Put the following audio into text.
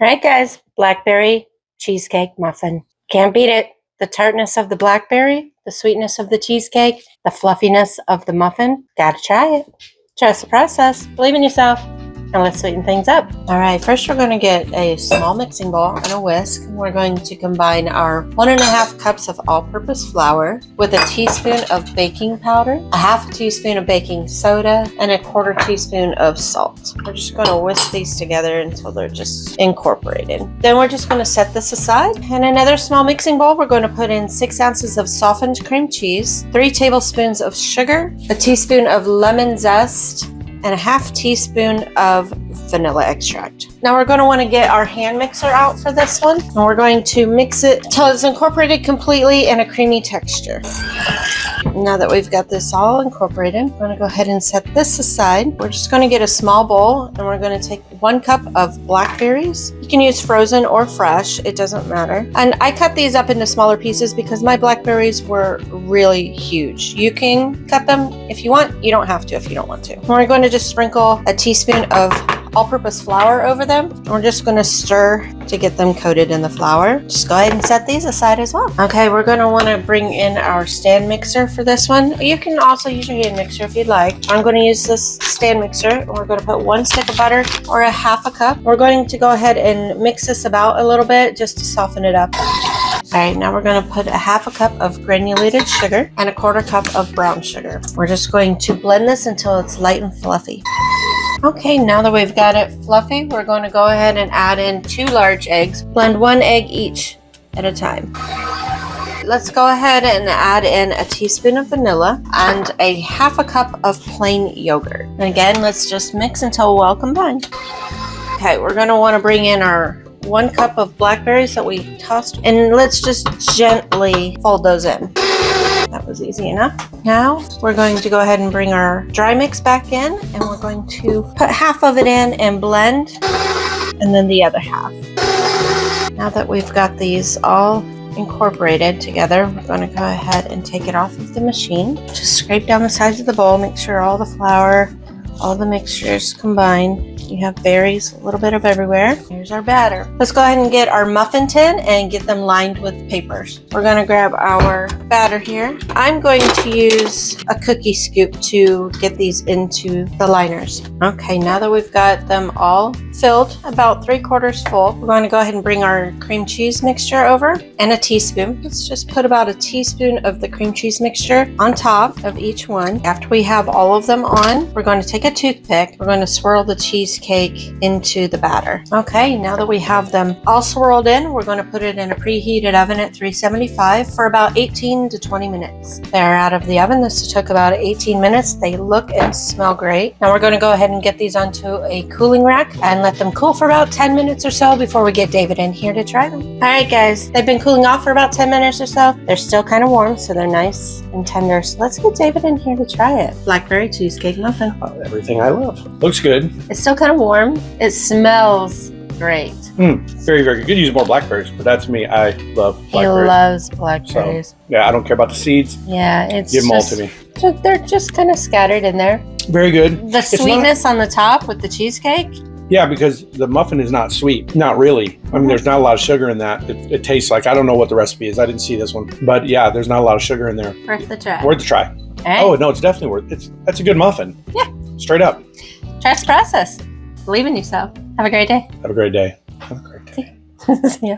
All right, guys, Blackberry Cheesecake Muffin. Can't beat it. The tartness of the blackberry, the sweetness of the cheesecake, the fluffiness of the muffin. Gotta try it. Trust the process. Believe in yourself. Now let's sweeten things up. All right, first we're going to get a small mixing bowl and a whisk. We're going to combine our 1.5 cups of all-purpose flour with a teaspoon of baking powder, a half a teaspoon of baking soda, and a 1/4 teaspoon of salt. We're just going to whisk these together until they're just incorporated. Then we're just going to set this aside. In another small mixing bowl, we're going to put in 6 ounces of softened cream cheese, 3 tablespoons of sugar, a teaspoon of lemon zest, and a half teaspoon of vanilla extract. Now we're going to want to get our hand mixer out for this one, and we're going to mix it till it's incorporated completely in a creamy texture. Now that we've got this all incorporated, I'm going to go ahead and set this aside. We're just going to get a small bowl, and we're going to take 1 cup of blackberries. You can use frozen or fresh, it doesn't matter. And I cut these up into smaller pieces because my blackberries were really huge. You can cut them if you want, you don't have to if you don't want to. We're going to just sprinkle a teaspoon of all-purpose flour over them. We're just going to stir to get them coated in the flour. Just go ahead and set these aside as well. Okay, we're going to want to bring in our stand mixer for this one. You can also use your hand mixer if you'd like. I'm going to use this stand mixer. We're going to put 1 stick of butter or a half a cup. We're going to go ahead and mix this about a little bit just to soften it up. All right, now we're going to put a half a cup of granulated sugar and a 1/4 cup of brown sugar. We're just going to blend this until it's light and fluffy. Okay, now that we've got it fluffy, we're going to go ahead and add in 2 large eggs. Blend 1 egg each at a time. Let's go ahead and add in a teaspoon of vanilla and a half a cup of plain yogurt. And again, let's just mix until well combined. Okay, we're going to want to bring in our 1 cup of blackberries that we tossed, and let's just gently fold those in. That was easy enough. Now we're going to go ahead and bring our dry mix back in, and we're going to put half of it in and blend, and then the other half. Now that we've got these all incorporated together, we're going to go ahead and take it off of the machine. Just scrape down the sides of the bowl, make sure all the flour, all the mixtures combine. You have berries, a little bit of everywhere. Here's our batter. Let's go ahead and get our muffin tin and get them lined with papers. We're going to grab our batter here. I'm going to use a cookie scoop to get these into the liners. Okay, now that we've got them all filled, about 3/4 full, we're going to go ahead and bring our cream cheese mixture over and a teaspoon. Let's just put about a teaspoon of the cream cheese mixture on top of each one. After we have all of them on, we're going to take a toothpick. We're going to swirl the cheesecake into the batter. Okay, now that we have them all swirled in, we're going to put it in a preheated oven at 375 for about 18 to 20 minutes. They're out of the oven. This took about 18 minutes. They look and smell great. Now we're going to go ahead and get these onto a cooling rack and let them cool for about 10 minutes or so before we get David in here to try them. All right, guys, they've been cooling off for about 10 minutes or so. They're still kind of warm, so they're nice and tender. So let's get David in here to try it. Blackberry cheesecake muffin. Everything I love. Looks good. It's still kind of warm. It smells great. Very, very good. Could use more blackberries, but that's me. I love blackberries. He loves blackberries. So, yeah, I don't care about the seeds. Yeah, it's Give them all to me. They're just kind of scattered in there. Very good. The sweetness on the top with the cheesecake. Yeah, because the muffin is not sweet. Not really. I mean, there's not a lot of sugar in that. It tastes like, I don't know what the recipe is. I didn't see this one. But yeah, there's not a lot of sugar in there. Worth the try. Worth the try. Right. Oh, no, it's definitely worth it. That's a good muffin. Yeah. Straight up. Trust the process. Believe in yourself. Have a great day. Have a great day. Have a great day. See ya.